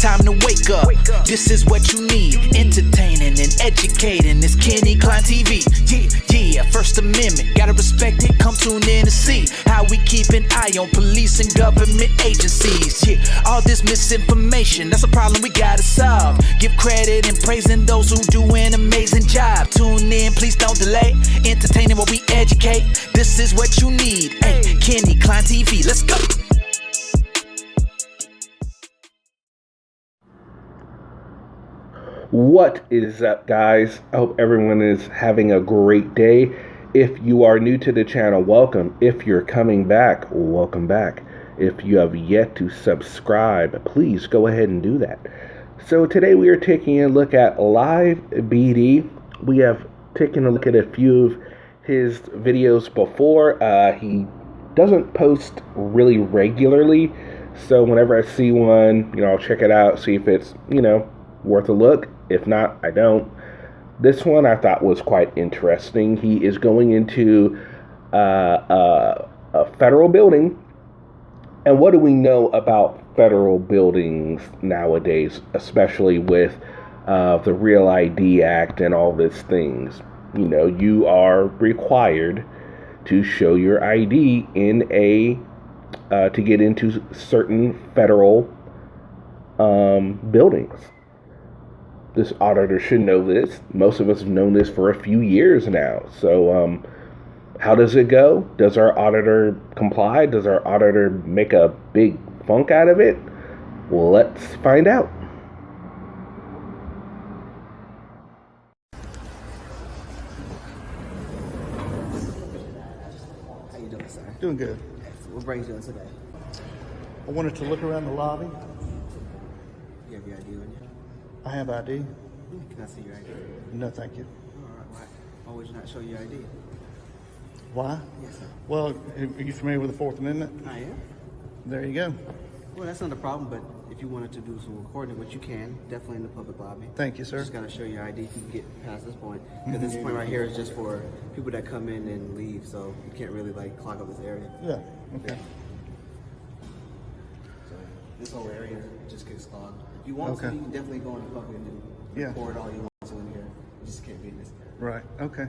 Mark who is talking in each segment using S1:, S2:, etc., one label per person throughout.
S1: time to wake up. This is what you need. Entertaining and educating. It's Kenny Klein TV. Yeah, First Amendment. Gotta respect it. Come tune in to see how we keep an eye on police and government agencies. Yeah, all this misinformation, that's a problem we gotta solve. Give credit and praising those who do an amazing job. Tune in, please don't delay. Entertaining while we educate. This is what you need. Hey, Kenny Klein TV. Let's go.
S2: What is up, guys? I hope everyone is having a great day. If you are new to the channel, welcome. If you're coming back, welcome back. If you have yet to subscribe, please go ahead and do that. So today we are taking a look at Live BD. We have taken a look at a few of his videos before. He doesn't post really regularly, so whenever I see one, I'll check it out, see if it's, worth a look. If not, I don't. This one I thought was quite interesting. He is going into a federal building. And what do we know about federal buildings nowadays, especially with the Real ID Act and all these things? You are required to show your ID in to get into certain federal buildings. This auditor should know this. Most of us have known this for a few years now. So how does it go? Does our auditor comply? Does our auditor make a big funk out of it? Well, let's find out.
S3: How you doing, sir?
S4: Doing good.
S3: What brings you in today?
S4: I wanted to look around the lobby.
S3: You have your ID on you?
S4: I have ID.
S3: Can I see your ID?
S4: No, thank you.
S3: All right. Why would you not show your ID?
S4: Why?
S3: Yes, sir.
S4: Well, are you familiar with the Fourth Amendment?
S3: I am.
S4: There you go.
S3: Well, that's not a problem, but if you wanted to do some recording, which you can, definitely in the public lobby.
S4: Thank you, sir.
S3: You just got to show your ID if you can get past this point. Because this point right here is just for people that come in and leave, so you can't really, clog up this area.
S4: Yeah, okay.
S3: So this whole area just gets clogged. If you want to, you can definitely go in the public and record all you want to in here. You just can't be in this area.
S4: Right, okay.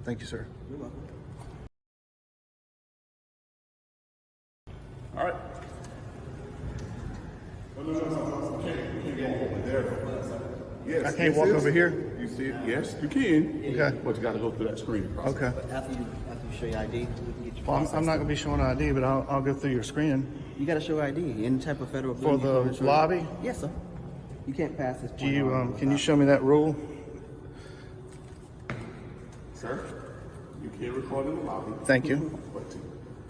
S4: Thank you, sir.
S3: You're welcome.
S5: All right. You can't go over there. Yes,
S4: I can't walk over here?
S5: You see it? Yes, you can.
S4: Okay.
S5: But you got to go through that screening process.
S4: Okay.
S3: But after you show your ID, we can get you.
S4: Well, I'm not going to be showing ID, but I'll go through your screening.
S3: You got to show ID. Any type of federal
S4: For
S3: building,
S4: the lobby?
S3: Yes, sir. You can't pass this.
S4: Do you, can you show me that rule?
S5: Sir, you can record in the lobby.
S4: Thank you.
S5: But to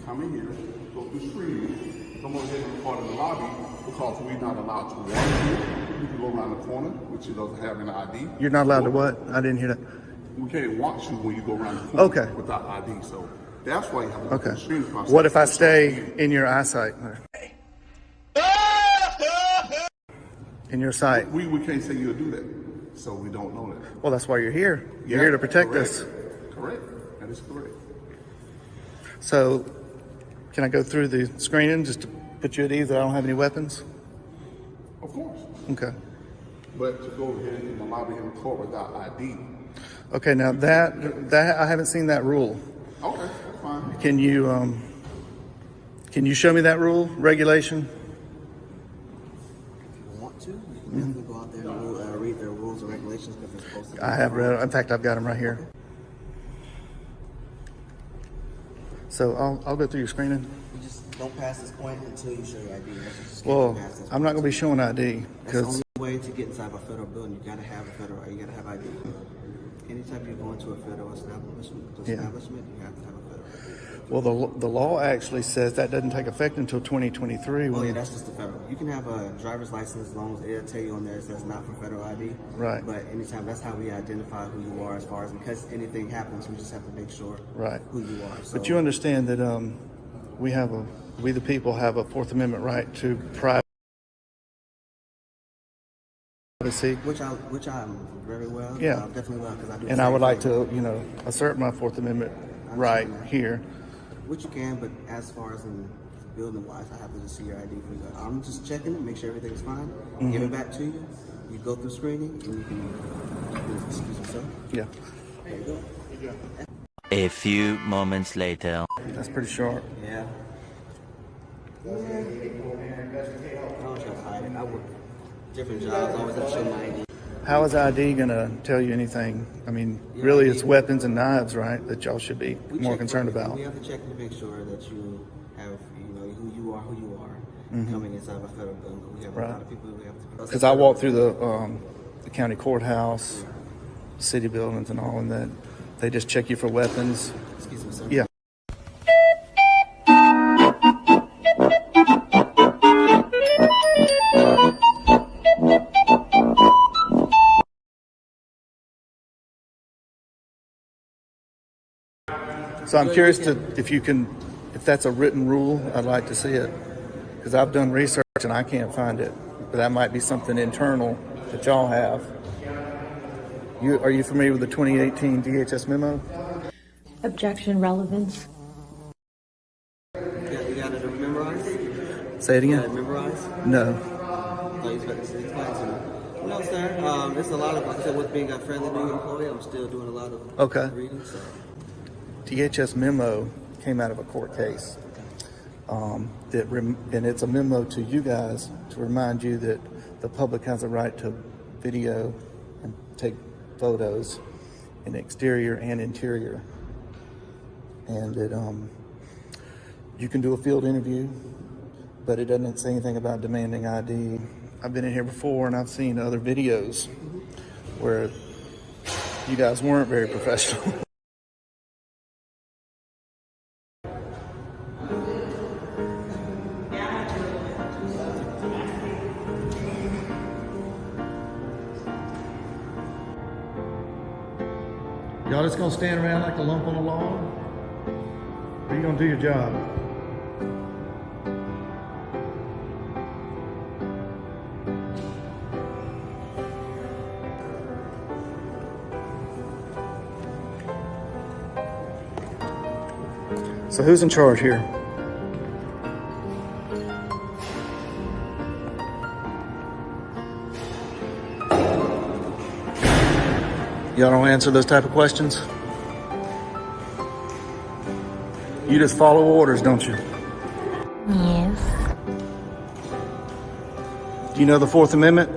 S5: come in here, go through screening, come over here and record in the lobby because we're not allowed to walk here. You can go around the corner, which you doesn't have an ID.
S4: You're not allowed to what? I didn't hear that.
S5: We can't watch you when you go around the corner
S4: Okay.
S5: without ID. So that's why you have to go through the screening process.
S4: What if I stay in your eyesight? In your sight?
S5: We can't say you'll do that. So we don't know that.
S4: Well, that's why you're here. You're here to protect
S5: correct.
S4: us.
S5: Correct. That is correct.
S4: So, can I go through the screening just to put you at ease that I don't have any weapons?
S5: Of course.
S4: Okay.
S5: But to go ahead in the lobby and record without ID.
S4: Okay, now that I haven't seen that rule.
S5: Okay, that's fine.
S4: Can you show me that rule, regulation?
S3: If you want to, you can definitely go out there and read their rules and regulations because it's posted.
S4: I have read. In fact, I've got them right here. So I'll go through your screening.
S3: You just don't pass this point until you show your ID. You just can't
S4: Well,
S3: pass this
S4: I'm not going to be showing ID
S3: That's the
S4: because
S3: only way to get inside a federal building. You gotta have ID. Anytime you go into a federal establishment, you have to have a federal ID.
S4: well, the law actually says that doesn't take effect until 2023.
S3: Oh yeah, that's just the federal. You can have a driver's license as long as it'll tell you on there it says not for federal ID.
S4: Right.
S3: But anytime, that's how we identify who you are as far as in case anything happens, we just have to make sure who you are. So,
S4: But you understand that we the people have a Fourth Amendment right to privacy.
S3: Which I'm very well.
S4: Yeah.
S3: Definitely well because I do.
S4: And I would like to, assert my Fourth Amendment right here.
S3: Which you can, but as far as in building-wise, I have to just see your ID for you. I'm just checking it, make sure everything's fine, give it back to you. You go through screening, and you can excuse me, sir.
S4: Yeah.
S3: There you go.
S6: A few moments later.
S4: That's pretty short.
S3: Yeah. I don't try to hide it. I work different jobs. I always have to show my ID.
S4: How is ID going to tell you anything? I mean, really, it's weapons and knives, right, that y'all should be more concerned about.
S3: We have to check to make sure that you have, who you are coming inside of a federal building. We have a lot of people we have to.
S4: Because I walk through the county courthouse, city buildings and all, and that they just check you for weapons.
S3: Excuse me, sir.
S4: Yeah. So I'm curious if that's a written rule, I'd like to see it. Because I've done research and I can't find it. But that might be something internal that y'all have. Are you familiar with the 2018 DHS memo?
S7: Objection, relevance.
S3: You got it memorized?
S4: Say it
S3: You
S4: again?
S3: got it memorized?
S4: No.
S3: No, you expect to explain to me. No, sir. It's a lot of, like I said, with being a fairly new employee, I'm still doing a lot of reading. So.
S4: DHS memo came out of a court case. And it's a memo to you guys to remind you that the public has a right to video and take photos in exterior and interior. And that you can do a field interview, but it doesn't say anything about demanding ID. I've been in here before and I've seen other videos where you guys weren't very professional.
S8: Y'all just gonna stand around like a lump on a log? Or you gonna do your job?
S4: So who's in charge here? Y'all don't answer those type of questions? You just follow orders, don't you?
S7: Yes.
S4: Do you know the Fourth Amendment?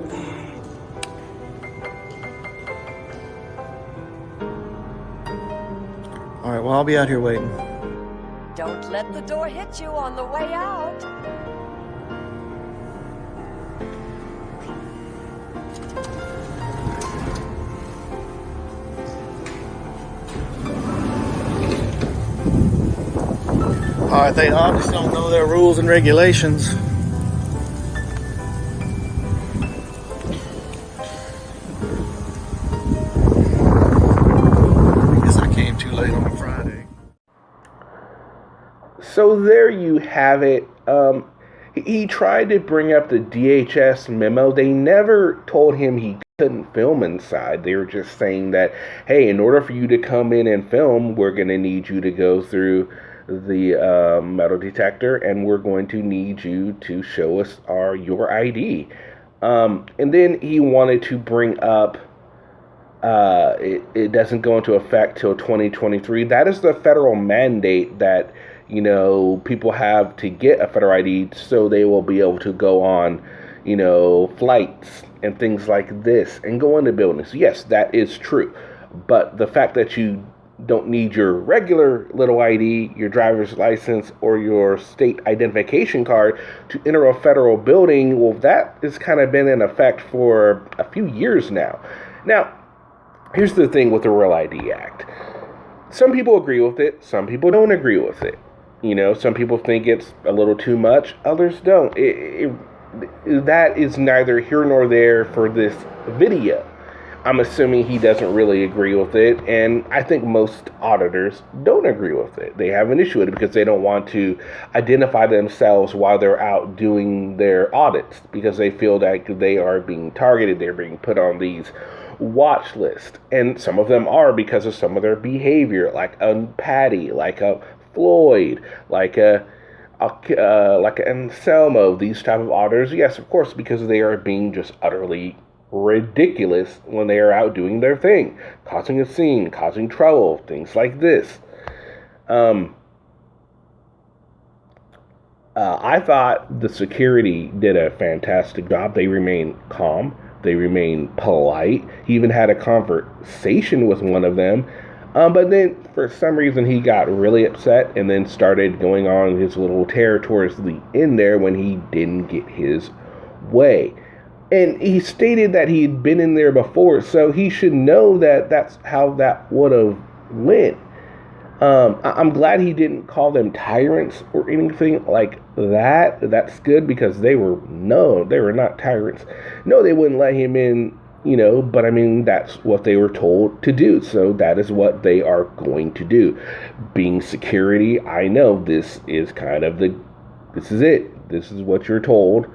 S4: All right, well, I'll be out here waiting.
S9: Don't let the door hit you on the way out.
S4: All right, they obviously don't know their rules and regulations. I guess I came too late on a Friday.
S2: So there you have it. He tried to bring up the DHS memo. They never told him he couldn't film inside. They were just saying that, hey, in order for you to come in and film, we're going to need you to go through the metal detector, and we're going to need you to show us your ID. And then he wanted to bring up it doesn't go into effect till 2023. That is the federal mandate that people have to get a federal ID, so they will be able to go on flights and things like this and go into buildings. Yes, that is true, but the fact that you don't need your regular little ID, your driver's license, or your state identification card to enter a federal building, well, that has kind of been in effect for a few years now. Now, here's the thing with the Real ID Act. Some people agree with it, some people don't agree with it. Some people think it's a little too much, others don't. That is neither here nor there for this video. I'm assuming he doesn't really agree with it, and I think most auditors don't agree with it. They have an issue with it because they don't want to identify themselves while they're out doing their audits, because they feel like they are being targeted, they're being put on these watch lists. And some of them are because of some of their behavior, like a Patty, like a Floyd, like a like an Anselmo, these type of auditors, yes, of course, because they are being just utterly ridiculous when they are out doing their thing, causing a scene, causing trouble, things like this. I thought the security did a fantastic job. They remained calm. They remained polite. He even had a conversation with one of them. But then, for some reason, he got really upset and then started going on his little tear towards the end there when he didn't get his way. And he stated that he'd been in there before, so he should know that that's how that would have went. I'm glad he didn't call them tyrants or anything like that. That's good, because they were not tyrants. No, they wouldn't let him in, but I mean, that's what they were told to do. So that is what they are going to do. Being security, I know this is this is it. This is what you're told.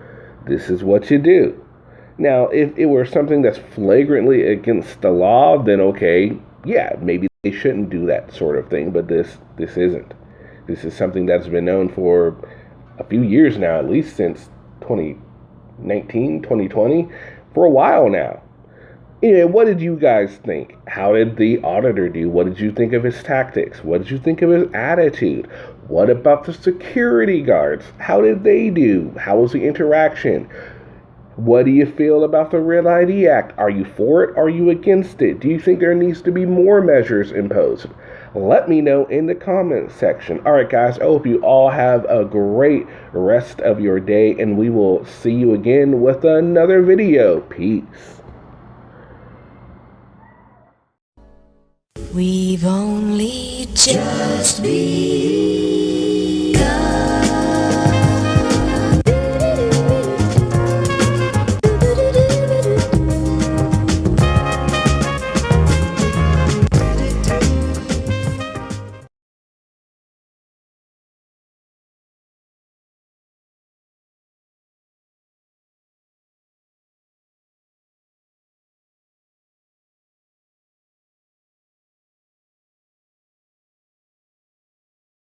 S2: This is what you do. Now, if it were something that's flagrantly against the law, then okay, yeah, maybe they shouldn't do that sort of thing, but this isn't. This is something that's been known for a few years now, at least since 2019, 2020, for a while now. Anyway, what did you guys think? How did the auditor do? What did you think of his tactics? What did you think of his attitude? What about the security guards? How did they do? How was the interaction? What do you feel about the Red ID Act? Are you for it? Are you against it? Do you think there needs to be more measures imposed? Let me know in the comment section. Alright guys, I hope you all have a great rest of your day, and we will see you again with another video. Peace.
S10: We've only just begun.